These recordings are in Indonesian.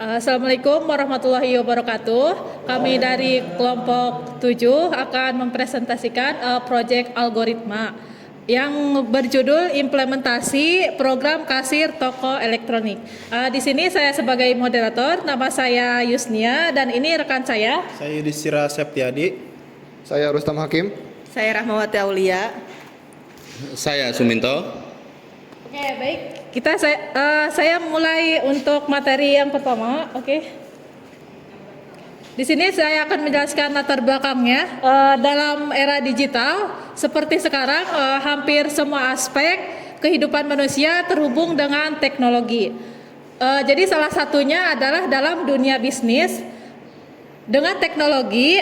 Assalamualaikum warahmatullahi wabarakatuh. Kami dari kelompok 7 akan mempresentasikan proyek algoritma yang berjudul implementasi program kasir toko elektronik. Di sini saya sebagai moderator, nama saya Yusnia dan ini rekan saya. Saya Yudhistira Septiadi. Saya Rustam Hakim. Saya Rahmawati Aulia. Saya Suminto. Oke, baik. Saya mulai untuk materi yang pertama. Oke. Di sini saya akan menjelaskan latar belakangnya. Dalam era digital seperti sekarang, hampir semua aspek kehidupan manusia terhubung dengan teknologi. Jadi salah satunya adalah dalam dunia bisnis dengan teknologi,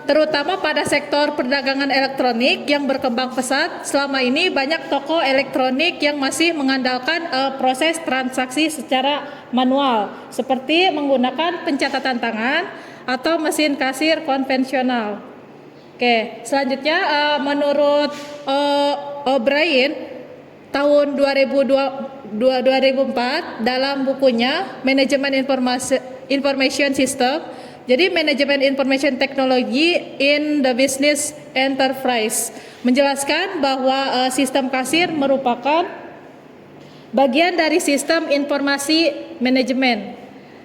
terutama pada sektor perdagangan elektronik yang berkembang pesat. Selama ini banyak toko elektronik yang masih mengandalkan proses transaksi secara manual, seperti menggunakan pencatatan tangan atau mesin kasir konvensional. Oke, selanjutnya menurut O'Brien tahun 2004 dalam bukunya Manajemen Information System, jadi Manajemen Information Technology in the Business Enterprise, menjelaskan bahwa sistem kasir merupakan bagian dari sistem informasi manajemen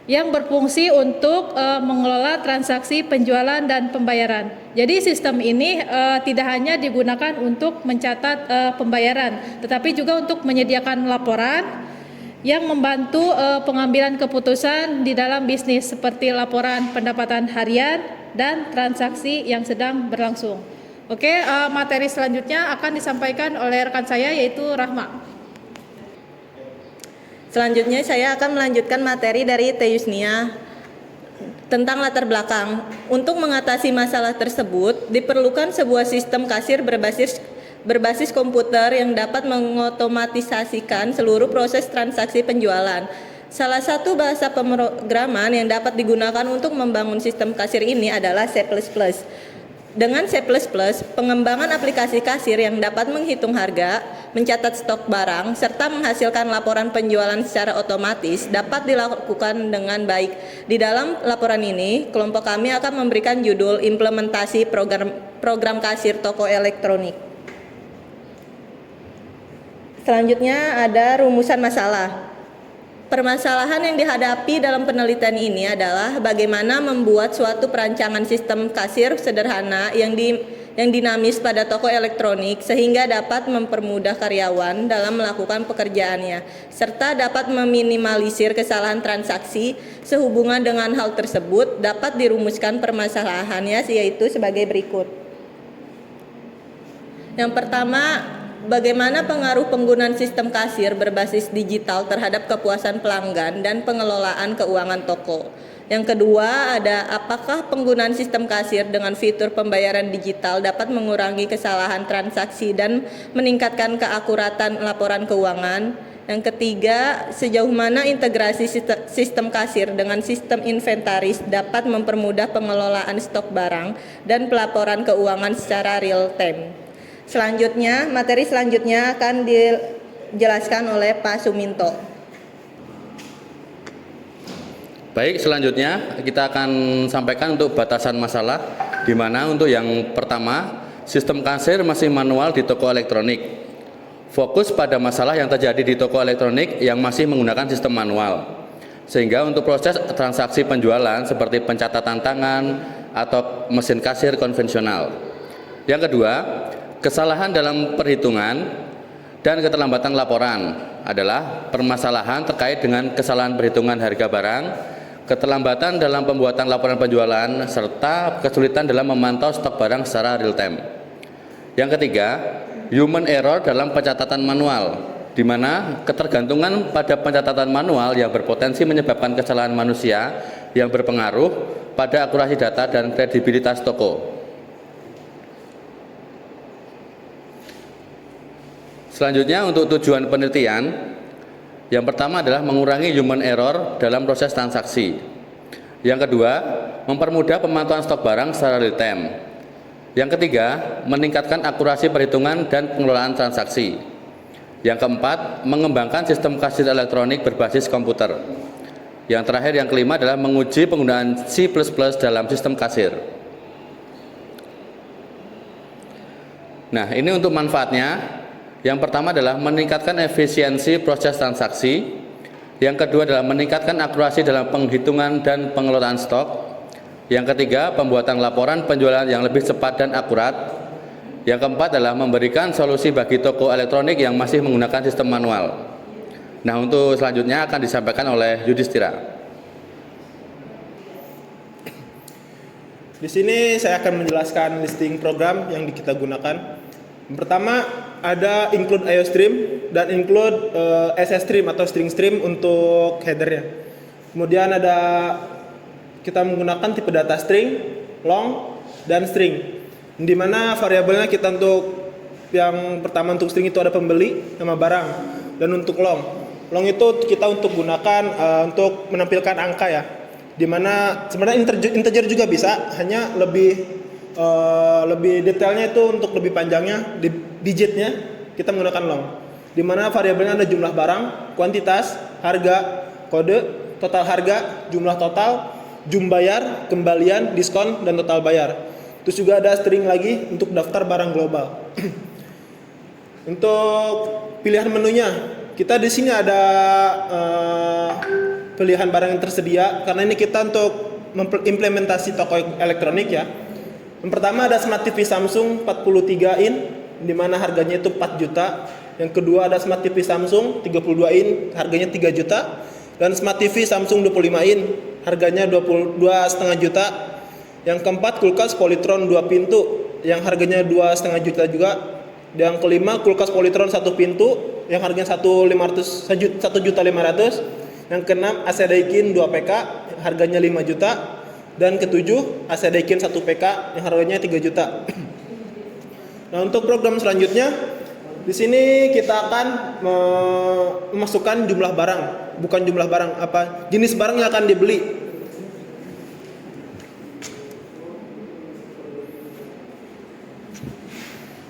yang berfungsi untuk mengelola transaksi penjualan dan pembayaran. Jadi sistem ini tidak hanya digunakan untuk mencatat pembayaran, tetapi juga untuk menyediakan laporan yang membantu pengambilan keputusan di dalam bisnis, seperti laporan pendapatan harian dan transaksi yang sedang berlangsung. Oke, materi selanjutnya akan disampaikan oleh rekan saya, yaitu Rahma. Selanjutnya saya akan melanjutkan materi dari Yusnia tentang latar belakang. Untuk mengatasi masalah tersebut, diperlukan sebuah sistem kasir berbasis komputer yang dapat mengotomatisasikan seluruh proses transaksi penjualan. Salah satu bahasa pemrograman yang dapat digunakan untuk membangun sistem kasir ini adalah C++. Dengan C++, pengembangan aplikasi kasir yang dapat menghitung harga, mencatat stok barang, serta menghasilkan laporan penjualan secara otomatis dapat dilakukan dengan baik. Di dalam laporan ini, kelompok kami akan memberikan judul implementasi program kasir toko elektronik. Selanjutnya ada rumusan masalah. Permasalahan yang dihadapi dalam penelitian ini adalah bagaimana membuat suatu perancangan sistem kasir sederhana yang dinamis pada toko elektronik sehingga dapat mempermudah karyawan dalam melakukan pekerjaannya, serta dapat meminimalisir kesalahan transaksi. Sehubungan dengan hal tersebut dapat dirumuskan permasalahannya, yaitu sebagai berikut. Yang pertama, bagaimana pengaruh penggunaan sistem kasir berbasis digital terhadap kepuasan pelanggan dan pengelolaan keuangan toko. Yang kedua, apakah penggunaan sistem kasir dengan fitur pembayaran digital dapat mengurangi kesalahan transaksi dan meningkatkan keakuratan laporan keuangan. Yang ketiga, sejauh mana integrasi sistem kasir dengan sistem inventaris dapat mempermudah pengelolaan stok barang dan pelaporan keuangan secara real time. Selanjutnya, materi selanjutnya akan dijelaskan oleh Pak Suminto. Baik, selanjutnya kita akan sampaikan untuk batasan masalah, di mana untuk yang pertama, sistem kasir masih manual di toko elektronik. Fokus pada masalah yang terjadi di toko elektronik yang masih menggunakan sistem manual. Sehingga untuk proses transaksi penjualan seperti pencatatan tangan atau mesin kasir konvensional. Yang kedua, kesalahan dalam perhitungan dan keterlambatan laporan adalah permasalahan terkait dengan kesalahan perhitungan harga barang, keterlambatan dalam pembuatan laporan penjualan, serta kesulitan dalam memantau stok barang secara real time. Yang ketiga, human error dalam pencatatan manual, di mana ketergantungan pada pencatatan manual yang berpotensi menyebabkan kesalahan manusia yang berpengaruh pada akurasi data dan kredibilitas toko. Selanjutnya, untuk tujuan penelitian, yang pertama adalah mengurangi human error dalam proses transaksi. Yang kedua, mempermudah pemantauan stok barang secara real time. Yang ketiga, meningkatkan akurasi perhitungan dan pengelolaan transaksi. Yang keempat, mengembangkan sistem kasir elektronik berbasis komputer. Yang terakhir, yang kelima adalah menguji penggunaan C++ dalam sistem kasir. Nah, ini untuk manfaatnya. Yang pertama adalah meningkatkan efisiensi proses transaksi. Yang kedua adalah meningkatkan akurasi dalam penghitungan dan pengelolaan stok. Yang ketiga, pembuatan laporan penjualan yang lebih cepat dan akurat. Yang keempat adalah memberikan solusi bagi toko elektronik yang masih menggunakan sistem manual. Nah, untuk selanjutnya akan disampaikan oleh Yudhistira. Di sini saya akan menjelaskan listing program yang kita gunakan. Yang pertama ada include IOStream dan include SSstream atau string stream untuk headernya. Kemudian ada kita menggunakan tipe data string, long, dan string. Di mana variabelnya kita untuk yang pertama untuk string itu ada pembeli, nama barang, dan untuk long itu kita untuk gunakan untuk menampilkan angka ya. Dimana sebenarnya integer juga bisa, hanya lebih detailnya itu untuk lebih panjangnya di digitnya kita menggunakan long. Dimana variabelnya ada jumlah barang, kuantitas, harga, kode, total harga, jumlah total, bayar, kembalian, diskon, dan total bayar. Terus juga ada string lagi untuk daftar barang global. Untuk pilihan menunya, kita di sini ada pilihan barang yang tersedia karena ini kita untuk implementasi toko elektronik ya. Yang pertama ada Smart TV Samsung 43 in di mana harganya itu 4 juta. Yang kedua ada Smart TV Samsung 32 in harganya 3 juta dan Smart TV Samsung 25 in harganya 22,5 juta. Yang keempat kulkas Polytron 2 pintu yang harganya 2,5 juta juga. Yang kelima kulkas Polytron 1 pintu yang harganya 1,500. Yang keenam AC Daikin 2 PK harganya 5 juta. Dan ketujuh AC Daikin 1 PK yang harganya 3 juta. Nah, untuk program selanjutnya di sini kita akan memasukkan jumlah barang, bukan jumlah barang, jenis barang yang akan dibeli.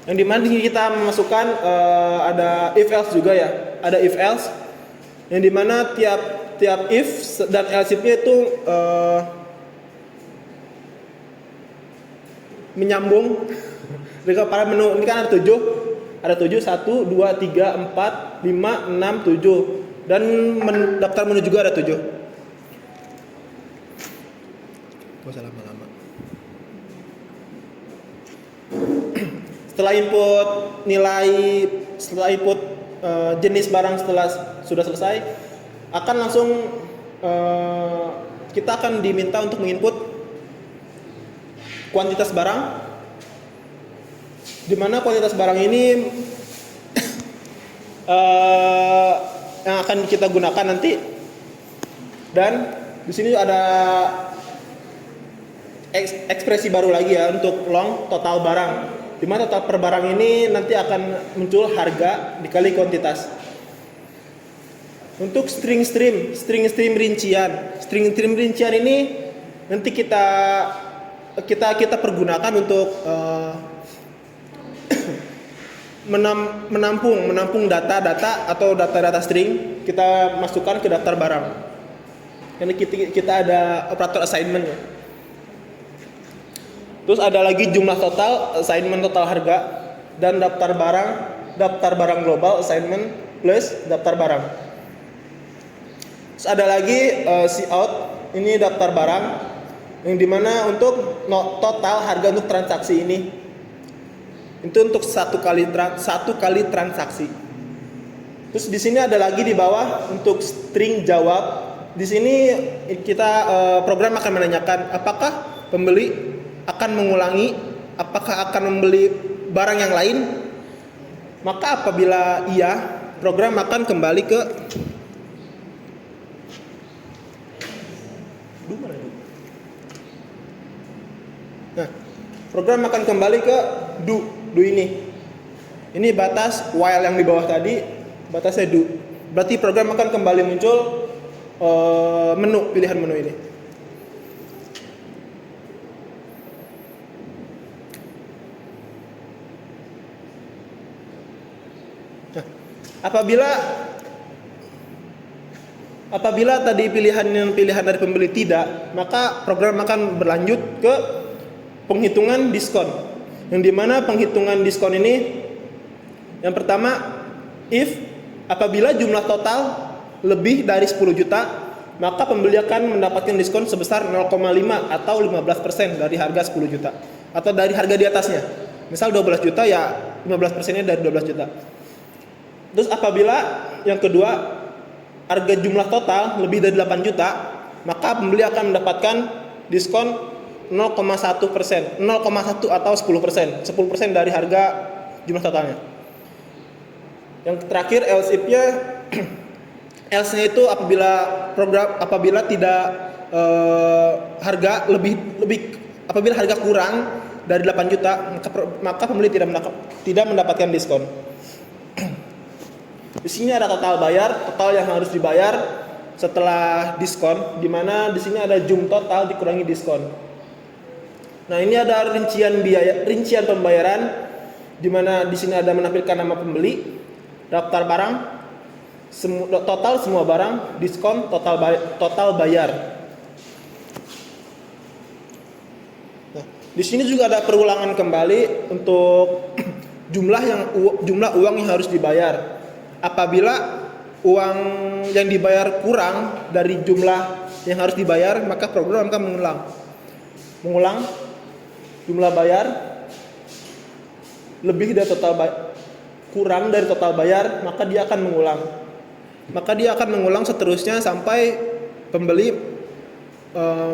Yang dimana kita memasukkan ada if else juga ya, ada if else yang dimana tiap if dan else nya itu menyambung dengan para menu. Ini kan ada 7 1, 2, 3, 4, 5, 6, 7 dan daftar menu juga ada 7. Gak usah lama-lama. Setelah input jenis barang sudah selesai, akan langsung kita akan diminta untuk menginput kuantitas barang, di mana kuantitas barang ini yang akan kita gunakan nanti. Dan di sini ada ekspresi baru lagi ya untuk long total barang. Di mana total per barang ini nanti akan muncul harga dikali kuantitas. Untuk string stream rincian ini nanti kita pergunakan untuk menampung data-data atau data-data string kita masukkan ke daftar barang. Ini kita ada operator assignment ya. Terus ada lagi jumlah total, assignment total harga, dan daftar barang global, assignment plus daftar barang. Terus ada lagi cout, ini daftar barang, yang dimana untuk total harga untuk transaksi ini, itu untuk satu kali transaksi. Terus di sini ada lagi di bawah untuk string jawab. Di sini kita program akan menanyakan apakah pembeli akan mengulangi, apakah akan membeli barang yang lain. Maka apabila iya, program akan kembali ke program akan kembali ke do ini. Ini batas while yang di bawah tadi, batasnya do. Berarti program akan kembali muncul pilihan menu ini. Apabila tadi pilihan dari pembeli tidak, maka program akan berlanjut ke penghitungan diskon. Yang dimana penghitungan diskon ini, yang pertama, apabila jumlah total lebih dari 10 juta, maka pembeli akan mendapatkan diskon sebesar 0,5 atau 15% dari harga 10 juta. Atau dari harga di atasnya. Misal 12 juta ya 15%-nya dari 12 juta. Terus apabila yang kedua, harga jumlah total lebih dari 8 juta, maka pembeli akan mendapatkan diskon 0,1%, 0,1 atau 10%, 10% dari harga jumlah totalnya. Yang terakhir LSIP-nya, else-nya itu apabila tidak apabila harga kurang dari 8 juta, maka pembeli tidak mendapatkan diskon. Di sini ada total yang harus dibayar setelah diskon, di mana di sini ada total dikurangi diskon. Nah, ini ada rincian pembayaran, di mana di sini ada menampilkan nama pembeli, daftar barang, total semua barang, diskon, total bayar. Nah, di sini juga ada perulangan kembali untuk jumlah uang yang harus dibayar. Apabila uang yang dibayar kurang dari jumlah yang harus dibayar, maka program akan mengulang jumlah bayar lebih dari kurang dari total bayar, maka dia akan mengulang seterusnya sampai pembeli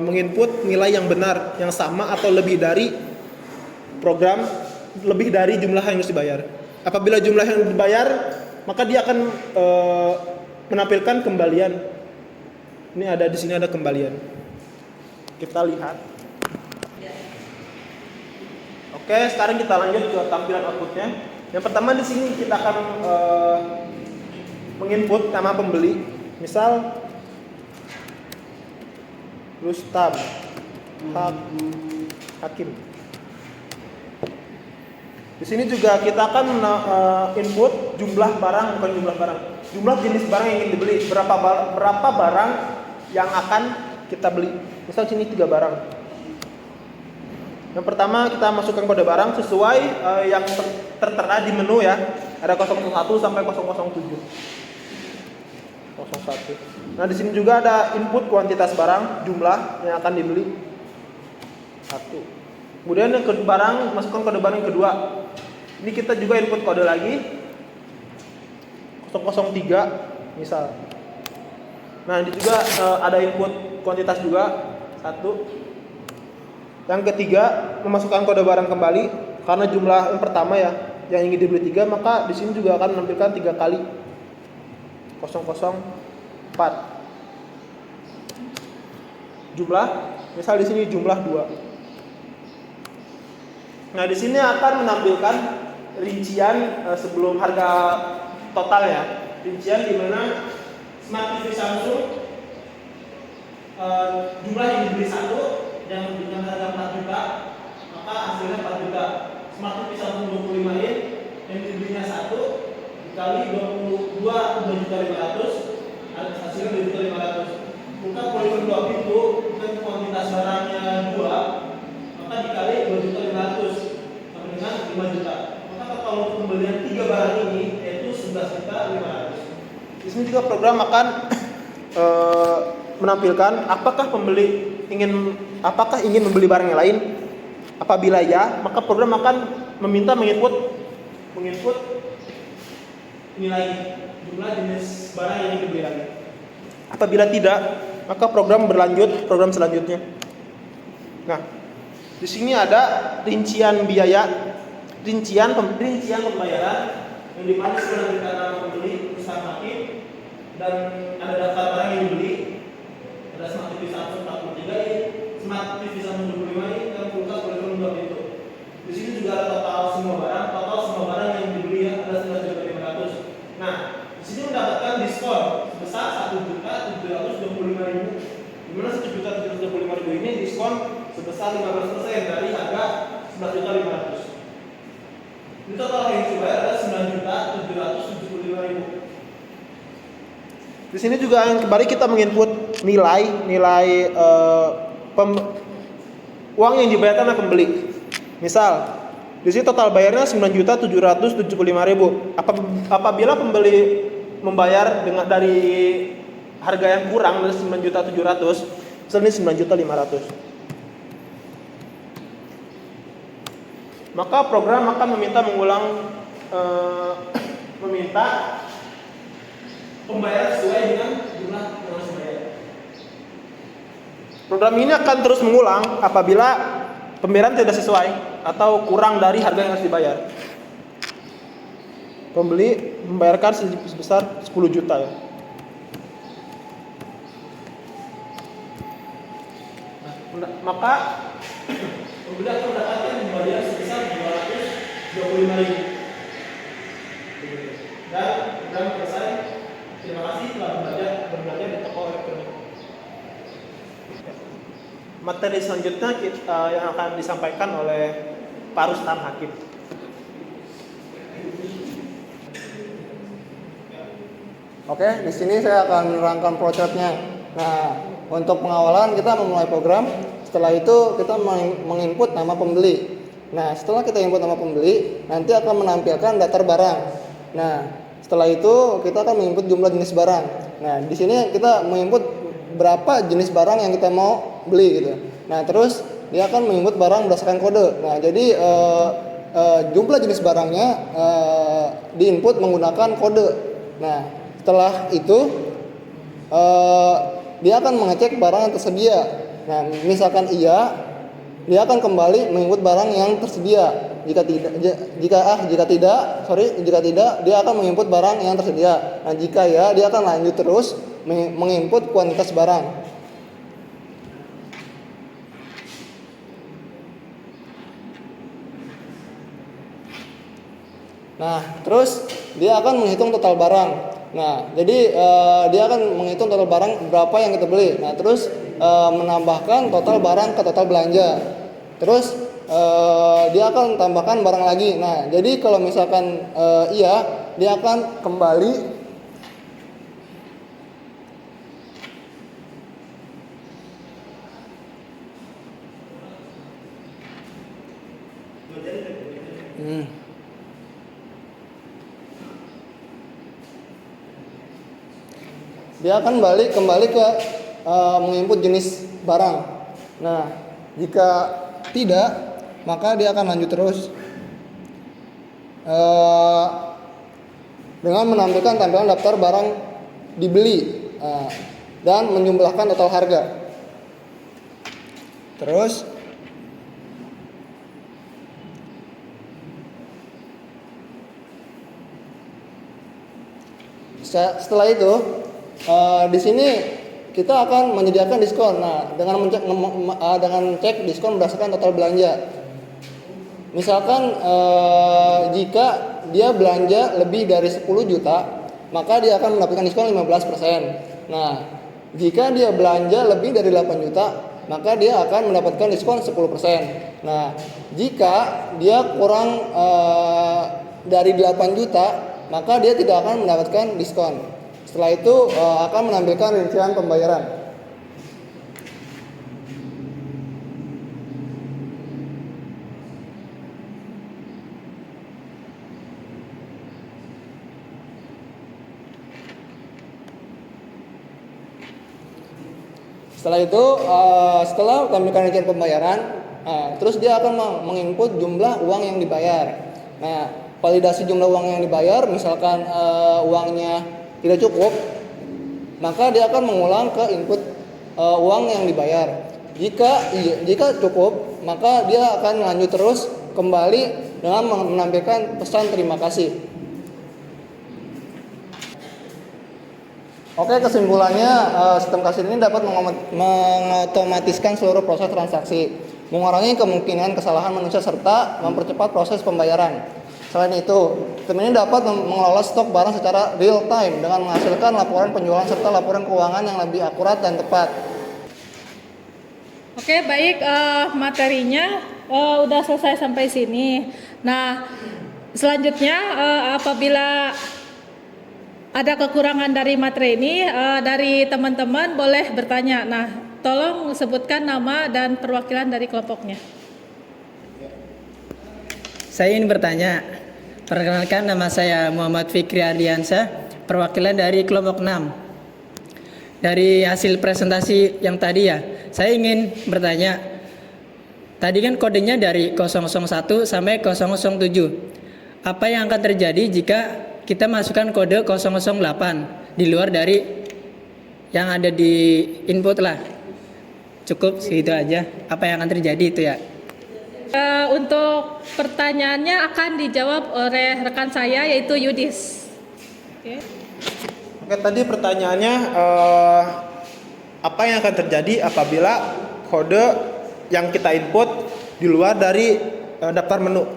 menginput nilai yang benar, yang sama atau lebih dari jumlah yang harus dibayar. Apabila jumlah yang dibayar, maka dia akan menampilkan kembalian. Di sini ada kembalian. Kita lihat. Oke, sekarang kita lanjut ke tampilan outputnya. Yang pertama di sini kita akan menginput nama pembeli. Misal Rustam Hakim. Di sini juga kita akan input jumlah jenis barang yang ingin dibeli, berapa barang yang akan kita beli. Misal sini 3 barang. Yang pertama kita masukkan kode barang sesuai yang tertera di menu ya. Ada 001 sampai 007. 01. Nah, di sini juga ada input kuantitas barang, jumlah yang akan dibeli. 1. Kemudian yang masukkan kode barang yang kedua. Ini kita juga input kode lagi 003 misal. Nah, ini juga ada input kuantitas juga 1. Yang ketiga, memasukkan kode barang kembali karena jumlah yang pertama ya yang ingin dibeli 3, maka di sini juga akan menampilkan 3 kali 004. Jumlah, misal di sini jumlah 2. Nah, di sini akan menampilkan rincian sebelum harga total ya. Rincian di mana Smart TV Samsung jumlah yang dibeli 1 dengan harga 4 juta, maka hasilnya 4 juta. Smart TV Samsung 25 in yang dibelinya 1 dikali 2.500.000, hasilnya 2.500.000. Bukan polygon 2 pintu, bukan kuantitas barangnya 2, maka dikali 2.500.000 sama dengan 5 juta. Maka kalau pembelian 3 barang ini yaitu 11.500.000. Di sini juga program akan menampilkan apakah ingin membeli barang yang lain. Apabila ya, maka program akan meminta menginput nilai jumlah jenis barang yang ingin dibeli lagi. Apabila tidak, maka program selanjutnya. Nah, di sini ada rincian pembayaran yang dimana sudah dikatakan pembeli Rustam Hakim dan ada daftar barang yang dibeli. Ada Smart TV Samsung 43 in, Smart TV Samsung 25 in, dan kulkas polygon 2 pintu. Di sini juga ada total semua barang yang dibeli ya, ada 11.500. Nah, di sini mendapatkan diskon sebesar 1.725.000. Di mana 1.725.000 ini diskon sebesar 15% dari harga 11.500. Ini total yang dibayar adalah 9.775.000. Di sini juga kembali kita menginput nilai uang yang dibayarkan oleh pembeli. Misal, di sini total bayarnya 9.775.000. Apabila pembeli membayar dari harga yang kurang dari 9.700.000, misalnya 9.500.000. Maka program akan meminta pembayaran sesuai dengan jumlah yang harus dibayar. Program ini akan terus mengulang apabila pembayaran tidak sesuai atau kurang dari harga yang harus dibayar. Pembeli membayarkan sebesar 10 juta ya. Maka pembeli akan mendapatkan pembayaran sebesar 225.000. Dan program selesai. Terima kasih telah berbelanja di toko elektronik. Materi selanjutnya yang akan disampaikan oleh Pak Rustam Hakim. Oke, di sini saya akan menerangkan flowchart-nya. Nah, untuk pengawalan kita memulai program. Setelah itu kita menginput nama pembeli. Nah, setelah kita input nama pembeli, nanti akan menampilkan daftar barang. Nah, setelah itu kita akan menginput jumlah jenis barang. Nah, di sini kita menginput berapa jenis barang yang kita mau beli gitu. Nah, terus dia akan menginput barang berdasarkan kode. Nah, jadi jumlah jenis barangnya diinput menggunakan kode. Nah, setelah itu dia akan mengecek barang yang tersedia. Nah, misalkan iya, dia akan kembali menginput barang yang tersedia. Jika tidak, dia akan menginput barang yang tersedia. Nah, jika ya, dia akan lanjut terus menginput kuantitas barang. Nah, terus dia akan menghitung total barang. Nah, jadi dia akan menghitung total barang berapa yang kita beli. Nah, terus menambahkan total barang ke total belanja. Terus dia akan tambahkan barang lagi. Nah, jadi kalau misalkan iya, dia akan kembali dia akan kembali ke menginput jenis barang. Nah, jika tidak, maka dia akan lanjut terus dengan menampilkan tampilan daftar barang dibeli dan menjumlahkan total harga. Terus setelah itu di sini kita akan menyediakan diskon. Nah, dengan cek diskon berdasarkan total belanja. Misalkan jika dia belanja lebih dari 10 juta, maka dia akan mendapatkan diskon 15%. Nah, jika dia belanja lebih dari 8 juta, maka dia akan mendapatkan diskon 10%. Nah, jika dia kurang dari 8 juta, maka dia tidak akan mendapatkan diskon. Setelah itu akan menampilkan rincian pembayaran. Setelah itu, setelah menampilkan rincian pembayaran, terus dia akan menginput jumlah uang yang dibayar. Nah, validasi jumlah uang yang dibayar, misalkan uangnya tidak cukup, maka dia akan mengulang ke input uang yang dibayar. Jika cukup, maka dia akan lanjut terus kembali dengan menampilkan pesan terima kasih. Oke, kesimpulannya sistem kasir ini dapat mengotomatiskan seluruh proses transaksi, mengurangi kemungkinan kesalahan manusia serta mempercepat proses pembayaran. Selain itu, sistem ini dapat mengelola stok barang secara real time dengan menghasilkan laporan penjualan serta laporan keuangan yang lebih akurat dan tepat. Oke, baik, materinya udah selesai sampai sini. Nah, selanjutnya apabila ada kekurangan dari materi ini, dari teman-teman boleh bertanya. Nah, tolong sebutkan nama dan perwakilan dari kelompoknya. Saya ingin bertanya. Perkenalkan, nama saya Muhammad Fikri Ardiansyah, perwakilan dari kelompok 6. Dari hasil presentasi yang tadi ya, saya ingin bertanya. Tadi kan kodenya dari 001 sampai 007. Apa yang akan terjadi jika kita masukkan kode 008 di luar dari yang ada di input lah? Cukup segitu aja. Apa yang akan terjadi itu ya? Untuk pertanyaannya akan dijawab oleh rekan saya yaitu Yudis. Oke. Oke, tadi pertanyaannya apa yang akan terjadi apabila kode yang kita input di luar dari daftar menu?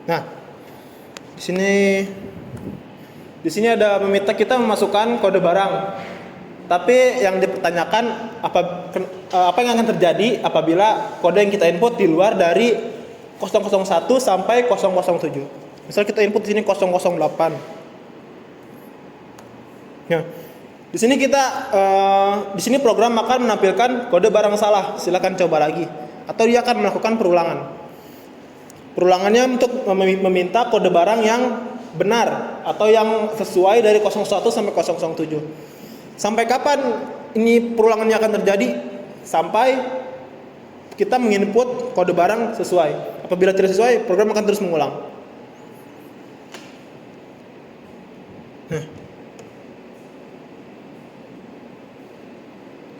Nah, di sini ada meminta kita memasukkan kode barang. Tapi yang dipertanyakan apa yang akan terjadi apabila kode yang kita input di luar dari 001 sampai 007. Misal kita input di sini 008. Nah, di sini program akan menampilkan kode barang salah. Silakan coba lagi. Atau dia akan melakukan perulangan. Perulangannya untuk meminta kode barang yang benar atau yang sesuai dari 01 sampai 007. Sampai kapan ini perulangannya akan terjadi? Sampai kita menginput kode barang sesuai. Apabila tidak sesuai, program akan terus mengulang.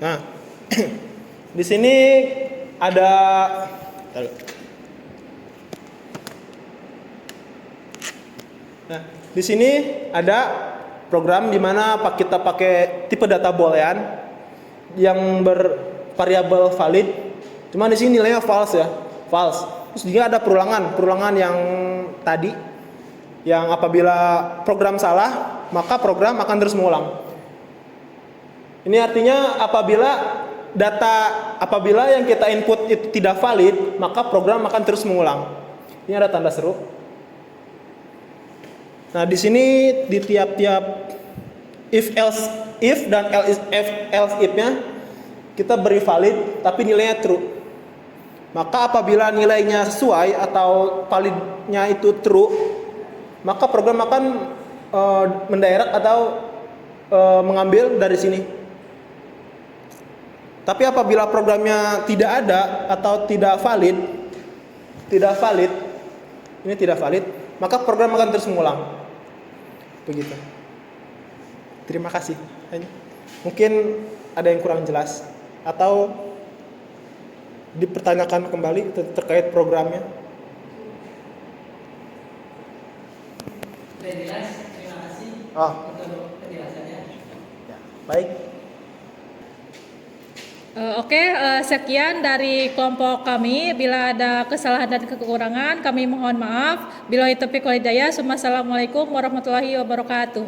Nah, di sini ada di sini ada program di mana kita pakai tipe data boolean yang bervariabel valid. Cuma di sini nilainya false ya, false. Terus juga ada perulangan yang tadi yang apabila program salah, maka program akan terus mengulang. Ini artinya apabila yang kita input itu tidak valid, maka program akan terus mengulang. Ini ada tanda seru. Nah, di sini di tiap-tiap if dan else if-nya kita beri valid tapi nilainya true. Maka apabila nilainya sesuai atau validnya itu true, maka program akan mendirect atau mengambil dari sini. Tapi apabila programnya tidak ada atau tidak valid, maka program akan terus mengulang. Begitu. Terima kasih. Mungkin ada yang kurang jelas atau dipertanyakan kembali terkait programnya. Sudah jelas, terima kasih untuk penjelasannya. Ya, baik. Oke, sekian dari kelompok kami. Bila ada kesalahan dan kekurangan, kami mohon maaf. Billahi taufiq wal hidayah. Assalamualaikum warahmatullahi wabarakatuh.